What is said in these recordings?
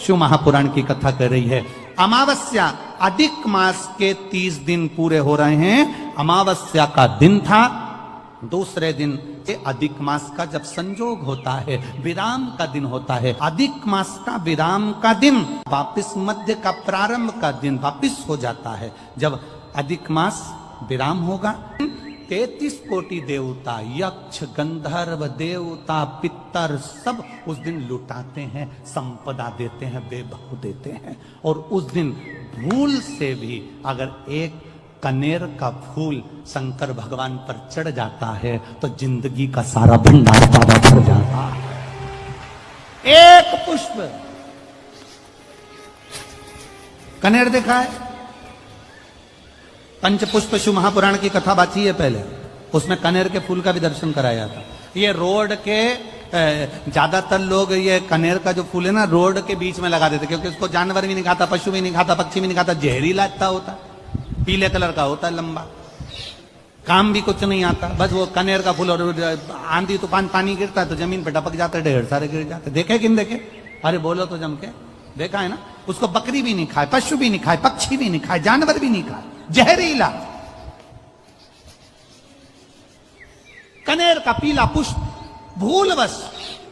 शिव महापुराण की कथा कर रही है। अमावस्या, अधिक मास के 30 दिन पूरे हो रहे हैं। अमावस्या का दिन था, दूसरे दिन अधिक मास का जब संजोग होता है, विराम का दिन होता है, अधिक मास का विराम का दिन वापिस मध्य का प्रारंभ का दिन वापिस हो जाता है। जब अधिक मास विराम होगा, 33 कोटि देवता, यक्ष, गंधर्व, देवता, पितर सब उस दिन लुटाते हैं, संपदा देते हैं, वैभव देते हैं। और उस दिन भूल से भी अगर एक कनेर का फूल शंकर भगवान पर चढ़ जाता है तो जिंदगी का सारा भंडार बाबा भर जाता है। एक पुष्प, कनेर देखा है? पंचपुष्प शिव महापुराण की कथा बाची है पहले, उसमें कनेर के फूल का भी दर्शन कराया था। ये रोड के ज्यादातर लोग ये कनेर का जो फूल है ना, रोड के बीच में लगा देते, क्योंकि उसको जानवर भी नहीं खाता, पशु भी नहीं खाता, पक्षी भी नहीं खाता, जहरीला इतना होता, पीले कलर का होता है, लंबा, काम भी कुछ नहीं आता। बस वो कनेर का फूल, और आंधी तूफान पानी गिरता है तो जमीन पे टपक जाता है, ढेर सारे गिर जाते। देखे कि नहीं देखे? अरे बोलो तो जम के, देखा है ना? उसको बकरी भी नहीं खाए, पशु भी नहीं खाए, पक्षी भी नहीं खाए, जानवर भी नहीं खाए, जहरीला कनेर का पीला पुष्प। भूलवश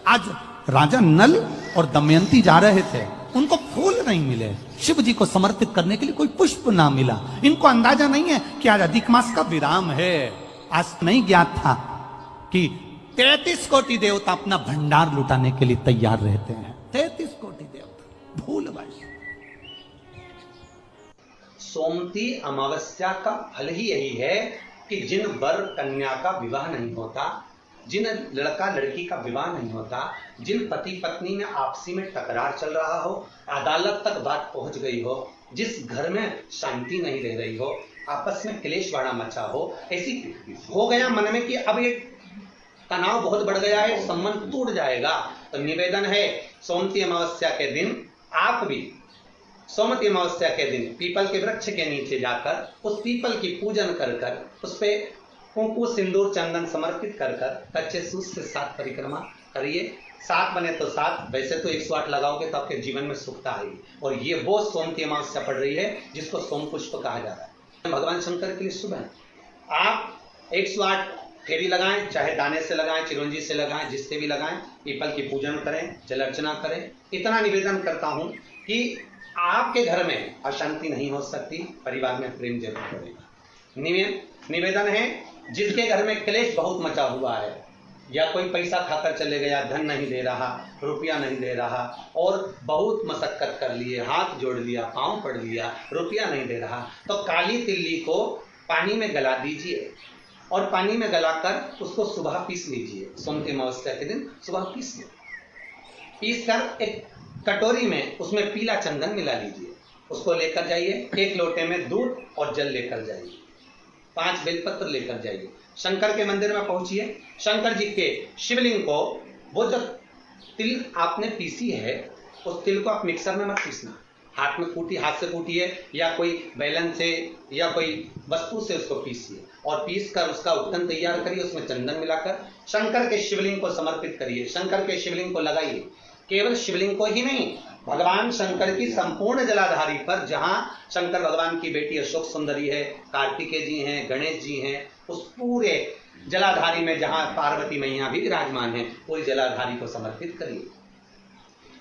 आज राजा नल और दमयंती जा रहे थे, उनको फूल नहीं मिले, शिव जी को समर्पित करने के लिए कोई पुष्प ना मिला। इनको अंदाजा नहीं है कि आज अधिक मास का विराम है। आज नहीं ज्ञात था कि 33 कोटि देवता अपना भंडार लुटाने के लिए तैयार रहते हैं। 33 कोटि देवता भूलवश। सोमती अमावस्या का फल ही यही है कि जिन वर कन्या का विवाह नहीं होता, जिन लड़का लड़की का विवाह नहीं होता, जिन पति पत्नी में आपसी में टकरार चल रहा हो, अदालत तक बात पहुंच गई हो, जिस घर में शांति नहीं रह रही हो, आपस में क्लेश बड़ा मचा हो, ऐसी हो गया मन में कि अब ये तनाव बहुत बढ़ गया है, संबंध टूट जाएगा, तो निवेदन है सोमती अमावस्या के दिन आप भी सोमती अमावस्या के दिन पीपल के वृक्ष के नीचे जाकर उस पीपल की पूजन कर कर उस पे कुंकु सिंदूर चंदन समर्पित कर कर कच्चे सूत से 7 परिक्रमा करिए। 7 बने तो 7, वैसे तो 108 लगाओगे तो आपके जीवन में सुखता आएगी। और ये वो सोमती अमावस्या पड़ रही है जिसको सोम पुष्प कहा जा रहा है। भगवान शंकर के लिए शुभ है। आप 108 फेरी लगाएं, चाहे दाने से लगाएं, चिरंजी से लगाएं, जिससे भी लगाएं, पीपल की पूजन करें, जल अर्चना करें। इतना निवेदन करता हूं कि आपके घर में अशांति नहीं हो सकती, परिवार में प्रेम जरूर करेगा। निवेदन है जिसके घर में क्लेश बहुत मचा हुआ है, या कोई पैसा खाकर चले गया, धन नहीं दे रहा, रुपया नहीं दे रहा, और बहुत मशक्कत कर लिए, हाथ जोड़ लिया, पांव पड़ लिया, रुपया नहीं दे रहा, तो काली तिल्ली को पानी में गला दीजिए और पानी में गलाकर उसको सुबह पीस लीजिए। सोमती अमावस्या के दिन सुबह पीस कर एक कटोरी में उसमें पीला चंदन मिला लीजिए, उसको लेकर जाइए। 1 लोटे में दूध और जल लेकर जाइए, 5 बेलपत्र लेकर जाइए, शंकर के मंदिर में पहुंचिए। शंकर जी के शिवलिंग को, वो जो तिल आपने पीसी है उस तिल को आप मिक्सर में मत पीसना, हाथ से कूटिए या कोई बैलन से या कोई वस्तु से उसको पीसिए और पीस कर उसका उत्तन तैयार करिए। उसमें चंदन मिलाकर शंकर के शिवलिंग को समर्पित करिए, शंकर के शिवलिंग को लगाइए। केवल शिवलिंग को ही नहीं, भगवान शंकर की संपूर्ण जलाधारी पर, जहां शंकर भगवान की बेटी अशोक सुंदरी है, कार्तिकेय जी हैं, गणेश जी हैं, उस पूरे जलाधारी में जहां पार्वती मैया भी विराजमान है, पूरी जलाधारी को समर्पित करिए।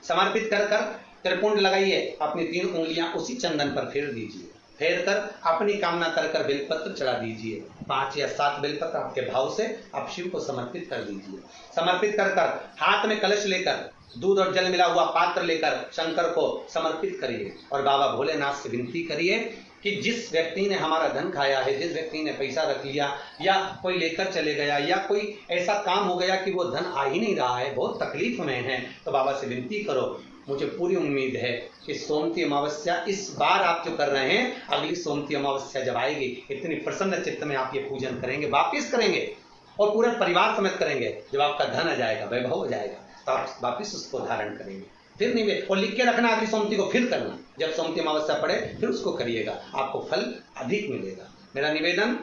समर्पित कर कर त्रिपुंड लगाइए, अपनी 3 उंगलियां उसी चंदन पर फेर दीजिए। फेर कर अपनी कामना कर कर बेलपत्र चढ़ा दीजिए। 5 या 7 बेलपत्र आपके भाव से आप शिव को समर्पित कर दीजिए। समर्पित कर कर हाथ में कलश लेकर, दूध और जल मिला हुआ पात्र लेकर शंकर को समर्पित करिए और बाबा भोलेनाथ से विनती करिए कि जिस व्यक्ति ने हमारा धन खाया है, जिस व्यक्ति ने पैसा रख लिया या कोई लेकर चले गया या कोई ऐसा काम हो गया कि वो धन आ ही नहीं रहा है, बहुत तकलीफ में है, तो बाबा से विनती करो। मुझे पूरी उम्मीद है कि सोमती अमावस्या इस बार आप जो कर रहे हैं, अगली सोमती अमावस्या जब आएगी, इतनी प्रसन्न चित्त में आप ये पूजन करेंगे, वापिस करेंगे और पूरे परिवार समेत करेंगे। जब आपका धन आ जाएगा, वैभव हो जाएगा, तो आप वापिस उसको धारण करेंगे। फिर नहीं, और लिख के रखना अगली सोमती को फिर करना, जब सोमती अमावस्या पड़े फिर उसको करिएगा, आपको फल अधिक मिलेगा। मेरा निवेदन,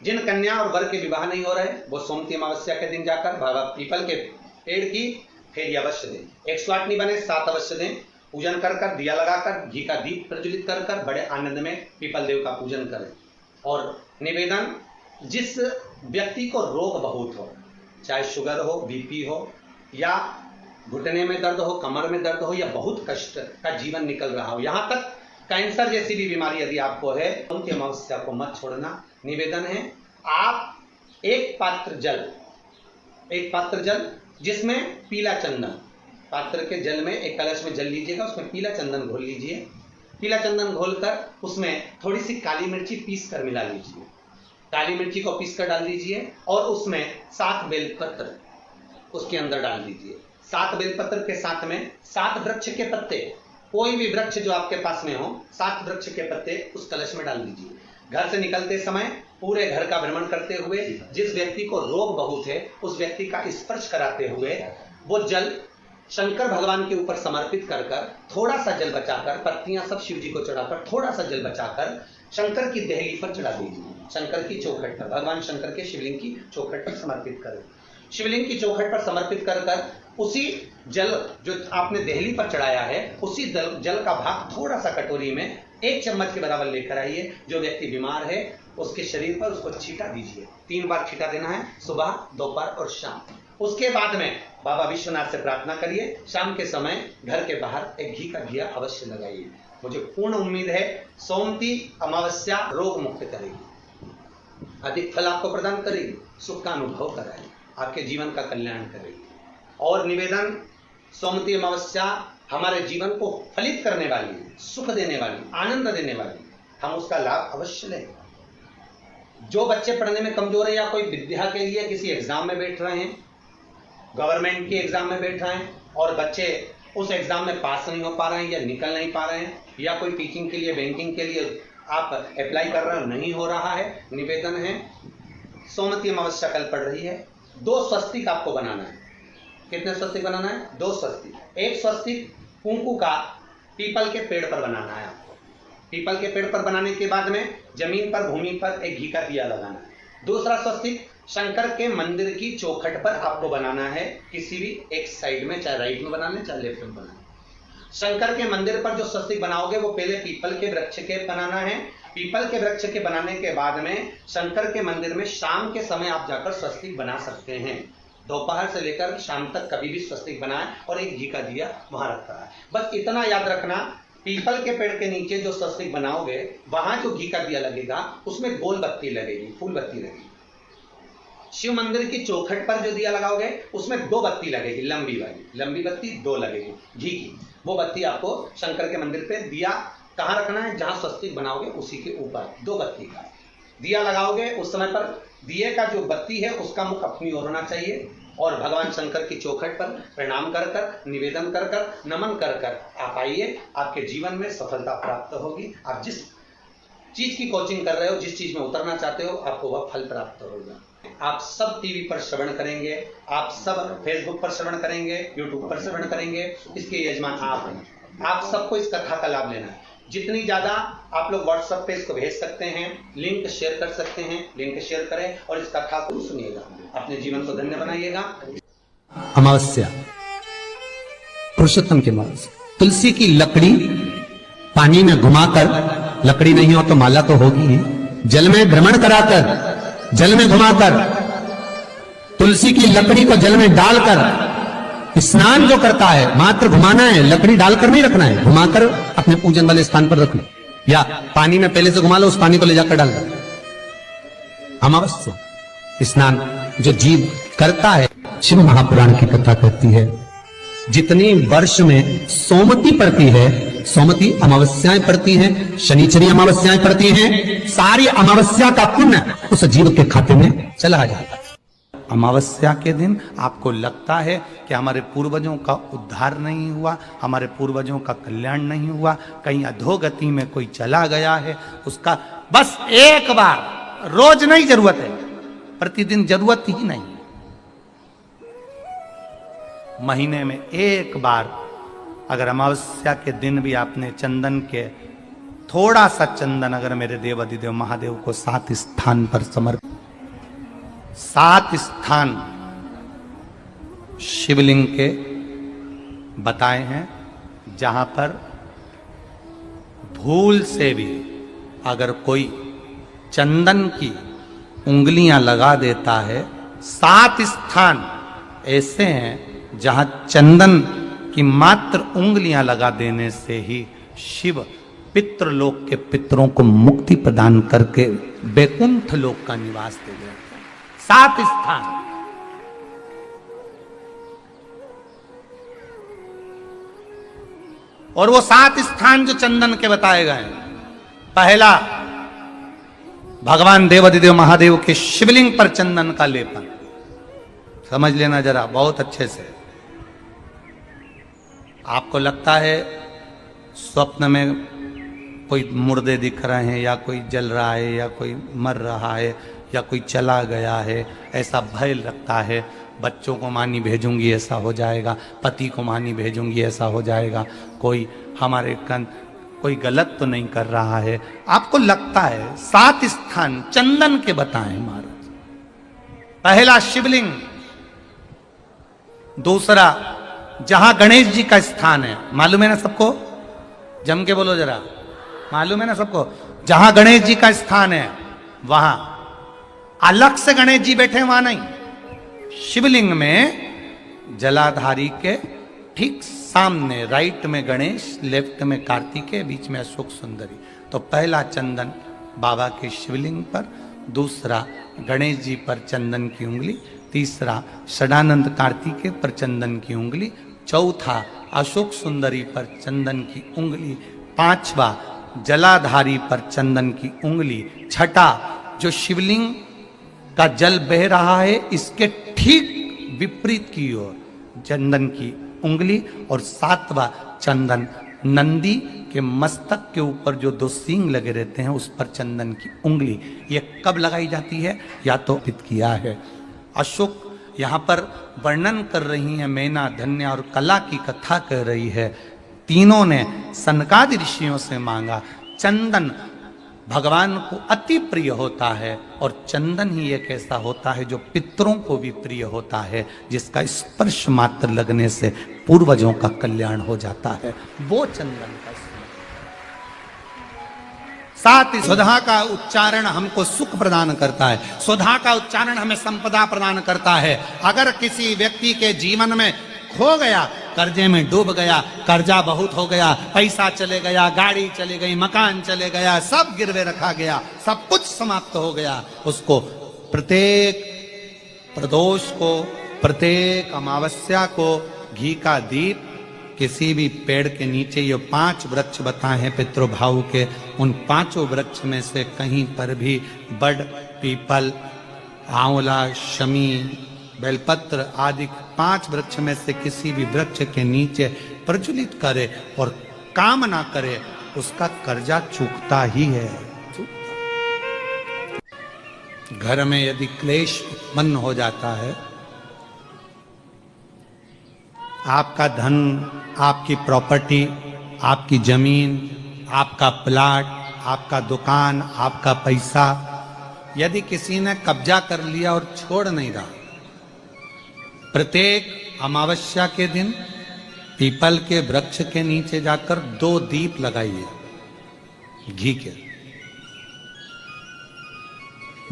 जिन कन्या और वर के विवाह नहीं हो रहे, वो सोमती अमावस्या के दिन जाकर बाबा पीपल के पेड़ की फिर ये अवश्य दें। 108 नहीं बने 7 अवश्य दें। पूजन कर कर, दिया लगाकर, घी का दीप प्रज्वलित कर कर बड़े आनंद में पीपल देव का पूजन करें। और निवेदन, जिस व्यक्ति को रोग बहुत हो, चाहे शुगर हो, बीपी हो, या घुटने में दर्द हो, कमर में दर्द हो, या बहुत कष्ट का जीवन निकल रहा हो, यहाँ तक कैंसर जैसी भी बीमारी यदि आपको है, उनकी अमावस्या को मत छोड़ना। निवेदन है, आप एक पात्र जल जिसमें पीला चंदन, पात्र के जल में एक कलश में जल लीजिएगा, उसमें पीला चंदन घोल लीजिए। पीला चंदन घोलकर उसमें थोड़ी सी काली मिर्ची पीस कर मिला लीजिए। काली मिर्ची को पीस कर डाल दीजिए और उसमें 7 बेलपत्र उसके अंदर डाल दीजिए। 7 बेलपत्र के साथ में 7 वृक्ष के पत्ते, कोई भी वृक्ष जो आपके पास में हो, 7 वृक्ष के पत्ते उस कलश में डाल दीजिए। घर से निकलते समय पूरे घर का भ्रमण करते हुए, जिस व्यक्ति को रोग बहुत है उस व्यक्ति का स्पर्श कराते हुए वो जल शंकर भगवान के ऊपर समर्पित कर कर, थोड़ा सा जल बचाकर, पत्तियां सब शिव जी को चढ़ाकर, थोड़ा सा जल बचाकर शंकर की देहली पर चढ़ा दीजिए। शंकर की चौखट पर, भगवान शंकर के शिवलिंग की चौखट पर समर्पित करें। शिवलिंग की चौखट पर समर्पित कर कर उसी जल जो आपने देहली पर चढ़ाया है, उसी जल का भाग थोड़ा सा कटोरी में 1 चम्मच के बराबर लेकर आइए। जो व्यक्ति बीमार है उसके शरीर पर उसको छींटा दीजिए। 3 बार छींटा देना है, सुबह, दोपहर और शाम। उसके बाद में बाबा विश्वनाथ से प्रार्थना करिए। शाम के समय घर के बाहर एक घी का दिया अवश्य लगाइए। मुझे पूर्ण उम्मीद है सोमती अमावस्या रोग मुक्त करेगी, अधिक फल आपको प्रदान करेगी, सुख का अनुभव कराएगी, आपके जीवन का कल्याण करेगी। और निवेदन, सोमती अमावस्या हमारे जीवन को फलित करने वाली है, सुख देने वाली, आनंद देने वाली, हम उसका लाभ अवश्य लें। जो बच्चे पढ़ने में कमजोर है या कोई विद्या के लिए किसी एग्जाम में बैठ रहे हैं, गवर्नमेंट के एग्जाम में बैठ रहे हैं और बच्चे उस एग्जाम में पास नहीं हो पा रहे हैं या निकल नहीं पा रहे हैं, या कोई टीचिंग के लिए, बैंकिंग के लिए आप अप्लाई कर रहे हो, नहीं हो रहा है, निवेदन है, सोमती अमावस्या कल पड़ रही है, 2 स्वस्तिक आपको बनाना है। कितने स्वस्तिक बनाना है? 2 स्वस्तिक। एक स्वस्तिक कुंकू का पीपल के पेड़ पर बनाना है आपको। पीपल के पेड़ पर बनाने के बाद में जमीन पर, भूमि पर एक घी का दिया लगाना है। दूसरा स्वस्तिक शंकर के मंदिर की चौखट पर आपको बनाना है, किसी भी एक साइड में, चाहे राइट में बना लें चाहे लेफ्ट में बना लें। शंकर के मंदिर पर जो स्वस्तिक बनाओगे वो पहले पीपल के वृक्ष के बनाना है। पीपल के वृक्ष के बनाने के बाद में शंकर के मंदिर में शाम के समय आप जाकर स्वस्तिक बना सकते हैं। दोपहर से लेकर शाम तक कभी भी स्वस्तिक बनाएं और एक घी का दिया वहां रखा है। बस इतना याद रखना, पीपल के पेड़ के नीचे जो स्वस्तिक बनाओगे वहां जो घी का दिया लगेगा उसमें गोल बत्ती लगेगी, फूल बत्ती लगेगी। शिव मंदिर की चौखट पर जो दिया लगाओगे उसमें 2 बत्ती लगेगी, लंबी वाली, लंबी बत्ती 2 लगेगी घी की। वो बत्ती आपको शंकर के मंदिर पे दिया कहाँ रखना है? जहां स्वस्तिक बनाओगे उसी के ऊपर 2 बत्ती का दिया लगाओगे। उस समय पर दिए का जो बत्ती है उसका मुख अपनी ओर होना चाहिए और भगवान शंकर की चौखट पर प्रणाम कर कर, निवेदन कर कर, नमन कर कर आप आइए। आपके जीवन में सफलता प्राप्त होगी। आप जिस चीज की कोचिंग कर रहे हो, जिस चीज में उतरना चाहते हो, आपको वह फल प्राप्त होगा। आप सब टीवी पर श्रवण करेंगे, आप सब फेसबुक पर श्रवण करेंगे, यूट्यूब पर श्रवण करेंगे, इसके यजमान आप हैं। आप सबको इस कथा का लाभ लेना है। जितनी ज्यादा आप लोग व्हाट्सएप पे इसको भेज सकते हैं, लिंक शेयर कर सकते हैं, लिंक शेयर करें और इस कथा को सुनिएगा, अपने जीवन को धन्य बनाइएगा। अमावस्या, पुरुषोत्तम की अमावस्या। तुलसी की लकड़ी पानी में घुमाकर, लकड़ी नहीं हो तो माला तो होगी ही, जल में भ्रमण कराकर, जल में घुमाकर, तुलसी की लकड़ी को जल में डालकर स्नान जो करता है, मात्र घुमाना है, लकड़ी डालकर नहीं रखना है, घुमाकर अपने पूजन वाले स्थान पर रख लो, या पानी में पहले से घुमा लो, उस पानी को ले जाकर डाल दो। अमावस्या स्नान जो जीव करता है, शिव महापुराण की कथा कहती है, जितनी वर्ष में सोमती पड़ती है, सोमती अमावस्याएं पड़ती हैं, शनिचरी अमावस्याएं पड़ती हैं, सारी अमावस्या का पुण्य उस जीव के खाते में चला जाता है। अमावस्या के दिन आपको लगता है कि हमारे पूर्वजों का उद्धार नहीं हुआ, हमारे पूर्वजों का कल्याण नहीं हुआ, कहीं अधोगति में कोई चला गया है, उसका बस एक बार, रोज नहीं जरूरत है, प्रतिदिन जरूरत ही नहीं, महीने में एक बार अगर अमावस्या के दिन भी आपने चंदन के थोड़ा सा चंदन अगर मेरे देव अधिदेव महादेव को 7 स्थान पर समर्पित, 7 स्थान शिवलिंग के बताए हैं, जहां पर भूल से भी अगर कोई चंदन की उंगलियां लगा देता है, 7 स्थान ऐसे हैं जहां चंदन की मात्र उंगलियां लगा देने से ही शिव पितृलोक के पितरों को मुक्ति प्रदान करके वैकुंठ लोक का निवास दे देते हैं। 7 स्थान। और वो 7 स्थान जो चंदन के बताए गए हैं, पहला भगवान देवाधिदेव महादेव के शिवलिंग पर चंदन का लेपन। समझ लेना जरा बहुत अच्छे से। आपको लगता है स्वप्न में कोई मुर्दे दिख रहे हैं, या कोई जल रहा है, या कोई मर रहा है, या कोई चला गया है, ऐसा भय लगता है। बच्चों को मानी भेजूंगी ऐसा हो जाएगा, पति को मानी भेजूंगी ऐसा हो जाएगा, कोई हमारे कोई गलत तो नहीं कर रहा है, आपको लगता है। 7 स्थान चंदन के बताएं महाराज। पहला शिवलिंग, दूसरा जहां गणेश जी का स्थान है, मालूम है ना सबको? जम के बोलो जरा, मालूम है ना सबको? जहां गणेश जी का स्थान है वहां अलग से गणेश जी बैठे, वहां नहीं। शिवलिंग में जलाधारी के ठीक सामने राइट में गणेश, लेफ्ट में कार्तिकेय, बीच में अशोक सुंदरी। तो पहला चंदन बाबा के शिवलिंग पर, दूसरा गणेश जी पर चंदन की उंगली, तीसरा षडानंद कार्तिकेय पर चंदन की उंगली, चौथा अशोक सुंदरी पर चंदन की उंगली, पांचवा जलाधारी पर चंदन की उंगली, छठा जो शिवलिंग का जल बह रहा है इसके ठीक विपरीत की ओर चंदन की उंगली, और 7वां चंदन नंदी के मस्तक के ऊपर जो 2 सींग लगे रहते हैं उस पर चंदन की उंगली। ये कब लगाई जाती है? या तो पित किया है। अशोक यहाँ पर वर्णन कर रही है, मैना धन्य और कला की कथा कर रही है। तीनों ने सनकादि ऋषियों से मांगा। चंदन भगवान को अति प्रिय होता है, और चंदन ही एक ऐसा होता है जो पितरों को भी प्रिय होता है, जिसका स्पर्श मात्र लगने से पूर्वजों का कल्याण हो जाता है। वो चंदन का साथ ही सुधा का उच्चारण हमको सुख प्रदान करता है, सुधा का उच्चारण हमें संपदा प्रदान करता है। अगर किसी व्यक्ति के जीवन में खो गया, कर्जे में डूब गया, कर्जा बहुत हो गया, पैसा चले गया, गाड़ी चली गई, मकान चले गया, सब गिरवे रखा गया, सब कुछ समाप्त हो गया, उसको प्रत्येक प्रदोष को, प्रत्येक अमावस्या को घी का दीप किसी भी पेड़ के नीचे, ये 5 वृक्ष बताए हैं पितृभाव के, उन 5 वृक्ष में से कहीं पर भी बड़, पीपल, आंवला, शमी, बेलपत्र आदि 5 वृक्ष में से किसी भी वृक्ष के नीचे प्रज्वलित करे और कामना करे, उसका कर्जा चूकता ही है। घर में यदि क्लेश उत्पन्न हो जाता है, आपका धन, आपकी प्रॉपर्टी, आपकी जमीन, आपका प्लाट, आपका दुकान, आपका पैसा, यदि किसी ने कब्जा कर लिया और छोड़ नहीं रहा, प्रत्येक अमावस्या के दिन पीपल के वृक्ष के नीचे जाकर 2 दीप लगाइए घी के।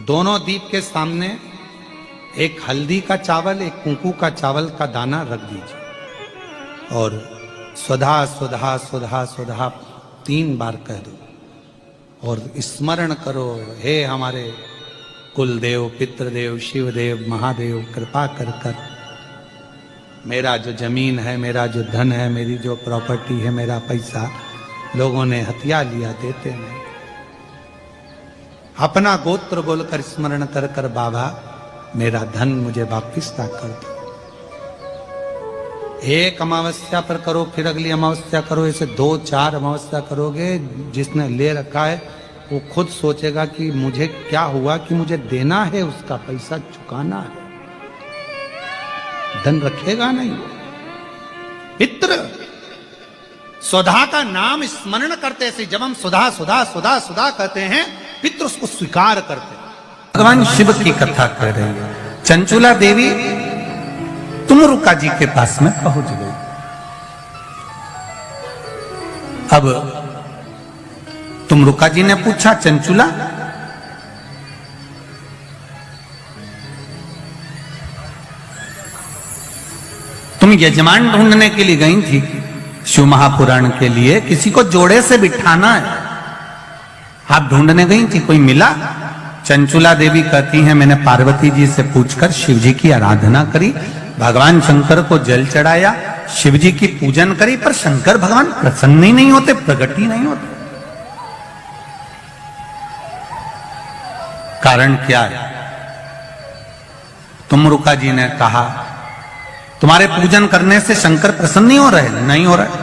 दोनों दीप के सामने एक हल्दी का चावल, एक कुंकू का चावल का दाना रख दीजिए, और स्वधा स्वधा स्वधा स्वधा 3 बार कह दो, और स्मरण करो, हे हमारे कुलदेव, पितृदेव, शिवदेव, महादेव, कृपा कर कर मेरा जो जमीन है, मेरा जो धन है, मेरी जो प्रॉपर्टी है, मेरा पैसा लोगों ने हथिया लिया, देते नहीं। अपना गोत्र बोलकर स्मरण कर कर, बाबा मेरा धन मुझे वापिस ला कर दो। एक अमावस्या पर करो, फिर अगली अमावस्या करो, ऐसे 2-4 अमावस्या करोगे, जिसने ले रखा है वो खुद सोचेगा कि मुझे क्या हुआ, कि मुझे देना है, उसका पैसा चुकाना है, धन रखेगा नहीं। पितृ सुधा का नाम स्मरण करते से, जब हम सुधा सुधा सुधा सुधा कहते हैं, पितृ उसको स्वीकार करते हैं। भगवान शिव की कथा कर रही है। चंचुला देवी तुमरुका जी के पास में पहुंच गई। अब तुमरुका जी ने पूछा, चंचुला तुम यजमान ढूंढने के लिए गई थी शिव महापुराण के लिए, किसी को जोड़े से बिठाना है, आप ढूंढने गई थी, कोई मिला? चंचुला देवी कहती हैं मैंने पार्वती जी से पूछकर शिव जी की आराधना करी, भगवान शंकर को जल चढ़ाया, शिव जी की पूजन करी, पर शंकर भगवान प्रसन्न ही नहीं होते, प्रकट ही नहीं होते। कारण क्या है? तुमरुका जी ने कहा तुम्हारे पूजन करने से शंकर प्रसन्न नहीं हो रहे? नहीं हो रहे।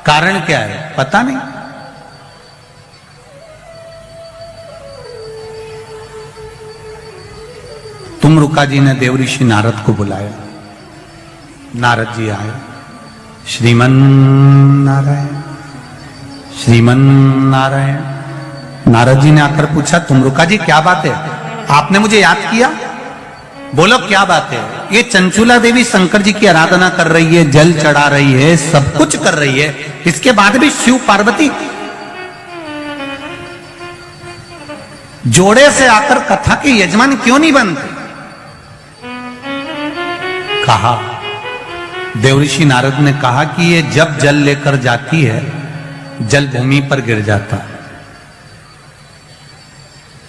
कारण क्या है? पता नहीं। तुमरुका जी ने देव ऋषि नारद को बुलाया, नारद जी आए, श्रीमन नारायण श्रीमन नारायण। नारद जी ने आकर पूछा, तुमरुका जी क्या बात है, आपने मुझे याद किया, बोलो क्या बात है? ये चंचुला देवी शंकर जी की आराधना कर रही है, जल चढ़ा रही है, सब कुछ कर रही है, इसके बाद भी शिव पार्वती जोड़े से आकर कथा के यजमान क्यों नहीं बनते? कहा, देवऋषि नारद ने कहा कि ये जब जल लेकर जाती है, जल भूमि पर गिर जाता है।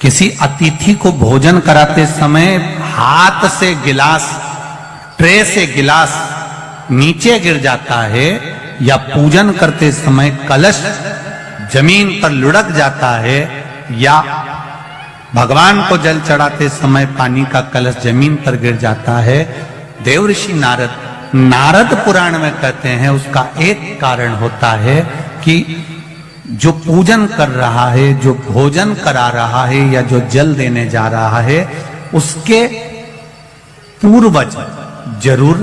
किसी अतिथि को भोजन कराते समय हाथ से गिलास, ट्रे से गिलास नीचे गिर जाता है, या पूजन करते समय कलश जमीन पर लुढ़क जाता है, या भगवान को जल चढ़ाते समय पानी का कलश जमीन पर गिर जाता है। देवऋषि नारद पुराण में कहते हैं उसका एक कारण होता है कि जो पूजन कर रहा है, जो भोजन करा रहा है, या जो जल देने जा रहा है, उसके पूर्वज जरूर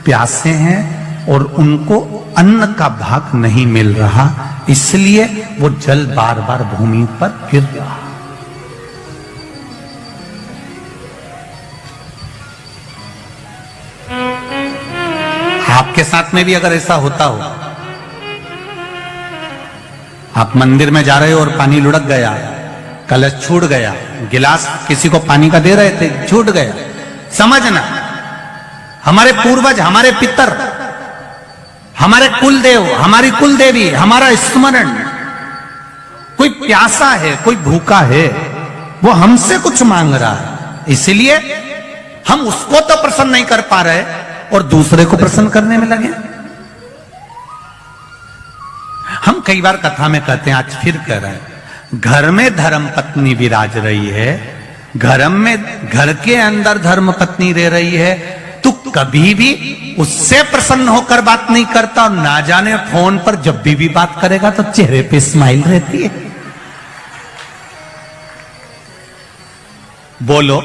प्यासे हैं और उनको अन्न का भाग नहीं मिल रहा, इसलिए वो जल बार बार भूमि पर गिर रहा। आपके साथ में भी अगर ऐसा होता हो, आप मंदिर में जा रहे हो और पानी लुढ़क गया, कलश छूट गया, गिलास किसी को पानी का दे रहे थे, छूट गया, समझना हमारे पूर्वज, हमारे पितर, हमारे कुलदेव, हमारी कुलदेवी, हमारा स्मरण, कोई प्यासा है, कोई भूखा है, वो हमसे कुछ मांग रहा है, इसलिए हम उसको तो प्रसन्न नहीं कर पा रहे और दूसरे को प्रसन्न करने में लगे। हम कई बार कथा में कहते हैं, आज फिर कह रहे हैं, घर में धर्म पत्नी विराज रही है, घर के अंदर धर्म पत्नी रह रही है, तू कभी भी उससे प्रसन्न होकर बात नहीं करता, और ना जाने फोन पर जब भी बात करेगा तो चेहरे पे स्माइल रहती है। बोलो,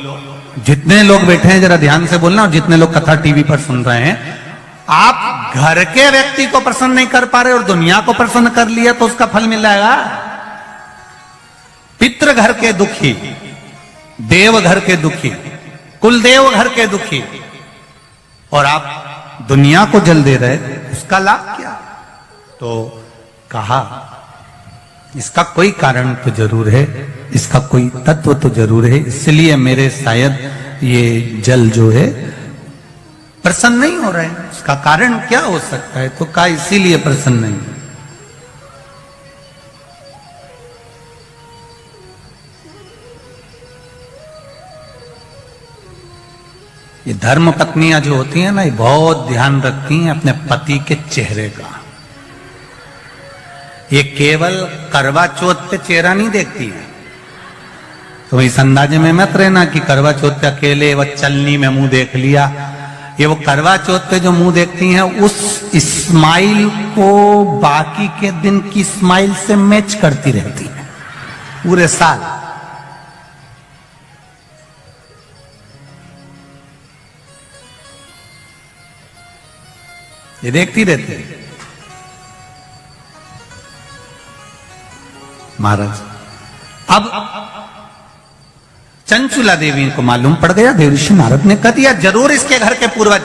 जितने लोग बैठे हैं जरा ध्यान से बोलना, और जितने लोग कथा टीवी पर सुन रहे हैं, आप घर के व्यक्ति को प्रसन्न नहीं कर पा रहे और दुनिया को प्रसन्न कर लिया तो उसका फल मिल जाएगा। पितृ घर के दुखी, देव घर के दुखी, कुलदेव घर के दुखी, और आप दुनिया को जल दे रहे, उसका लाभ क्या? तो कहा इसका कोई कारण तो जरूर है, इसका कोई तत्व तो जरूर है, इसलिए मेरे शायद ये जल जो है प्रसन्न नहीं हो रहे हैं। उसका कारण क्या हो सकता है? तो कहा इसीलिए प्रसन्न नहीं। ये धर्म पत्नियां जो होती हैं ना, ये बहुत ध्यान रखती हैं अपने पति के चेहरे का। ये केवल करवा चौथ पे चेहरा नहीं देखती है, तो इस अंदाजे में मत रहना कि करवा चौथ पे अकेले वह चलनी में मुंह देख लिया। ये वो करवा चौथ पे जो मुंह देखती हैं, उस स्माइल को बाकी के दिन की स्माइल से मैच करती रहती है पूरे साल। ये देखती रहती है। महाराज, अब चंचुला देवी को मालूम पड़ गया, देवऋषि नारद ने कह दिया जरूर इसके घर के पूर्वज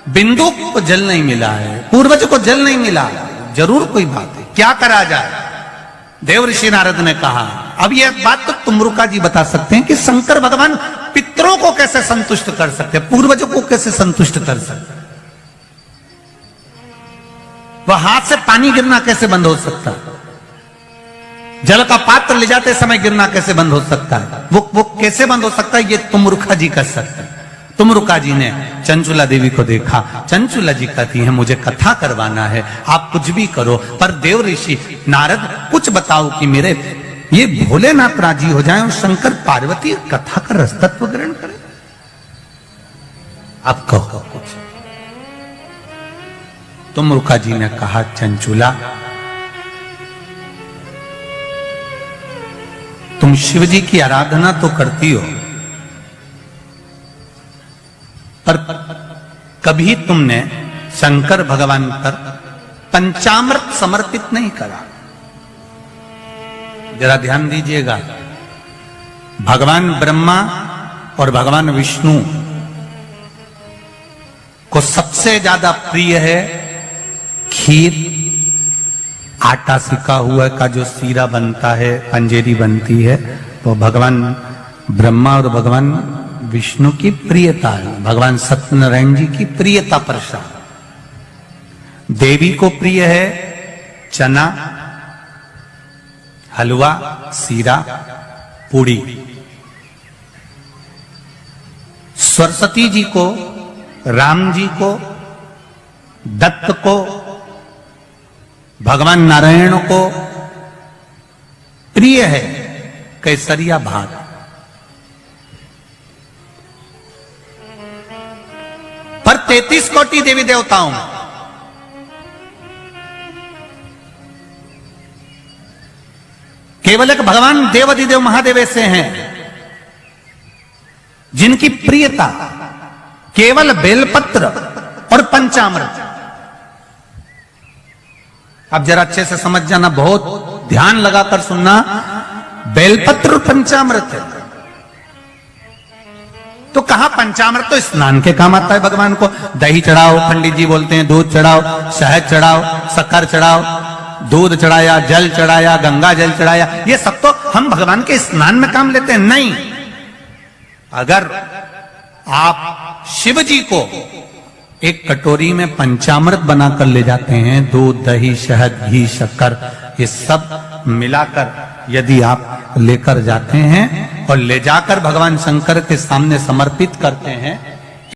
बिंदु को जल नहीं मिला है, पूर्वज को जल नहीं मिला, जरूर कोई बात है। क्या करा जाए? देव ऋषि नारद ने कहा, अब यह बात तो तुमरुका जी बता सकते हैं कि शंकर भगवान पितरों को कैसे संतुष्ट कर सकते हैं, पूर्वजों को कैसे संतुष्ट कर सकते हैं? वह हाथ से पानी गिरना कैसे बंद हो सकता है? जल का पात्र ले जाते समय गिरना कैसे बंद हो सकता है? वो कैसे बंद हो सकता है? ये तुमरुका जी कर सकते हैं। तुमरुका जी ने चंचुला देवी को देखा। चंचुला जी कहती हैं, मुझे कथा करवाना है, आप कुछ भी करो, पर देव ऋषि नारद कुछ बताओ कि मेरे ये भोलेनाथ राजी हो जाएं और शंकर पार्वती कथा का रसतत्व ग्रहण करें। अब कहो कुछ। तुमरुका जी ने कहा, चंचुला, तुम शिव जी की आराधना तो करती हो, पर कभी तुमने शंकर भगवान पर पंचामृत समर्पित नहीं करा। जरा ध्यान दीजिएगा, भगवान ब्रह्मा और भगवान विष्णु को सबसे ज्यादा प्रिय है खीर, आटा सिका हुआ का जो सीरा बनता है, पंजेरी बनती है, तो भगवान ब्रह्मा और भगवान विष्णु की प्रियता है, भगवान सत्यनारायण जी की प्रियता प्रसाद। देवी को प्रिय है चना, हलवा, सीरा, पूड़ी। सरस्वती जी को, राम जी को, दत्त को, भगवान नारायण को प्रिय है केसरिया भात। पर 33 कोटि देवी देवताओं में केवल एक भगवान देवाधिदेव महादेव ऐसे हैं जिनकी प्रियता केवल बेलपत्र और पंचामृत। अब जरा अच्छे से समझ जाना, बहुत ध्यान लगाकर सुनना, बेलपत्र और पंचामृत है। तो कहा पंचामृत तो स्नान के काम आता है भगवान को। दही चढ़ाओ, पंडित जी बोलते हैं, दूध चढ़ाओ, शहद चढ़ाओ, शक्कर चढ़ाओ, दूध चढ़ाया, जल चढ़ाया, गंगा जल चढ़ाया, ये सब तो हम भगवान के स्नान में काम लेते हैं। नहीं, अगर आप शिव जी को एक कटोरी में पंचामृत बनाकर ले जाते हैं, दूध, दही, शहद, घी, शक्कर, ये सब मिलाकर यदि आप लेकर जाते हैं और ले जाकर भगवान शंकर के सामने समर्पित करते हैं,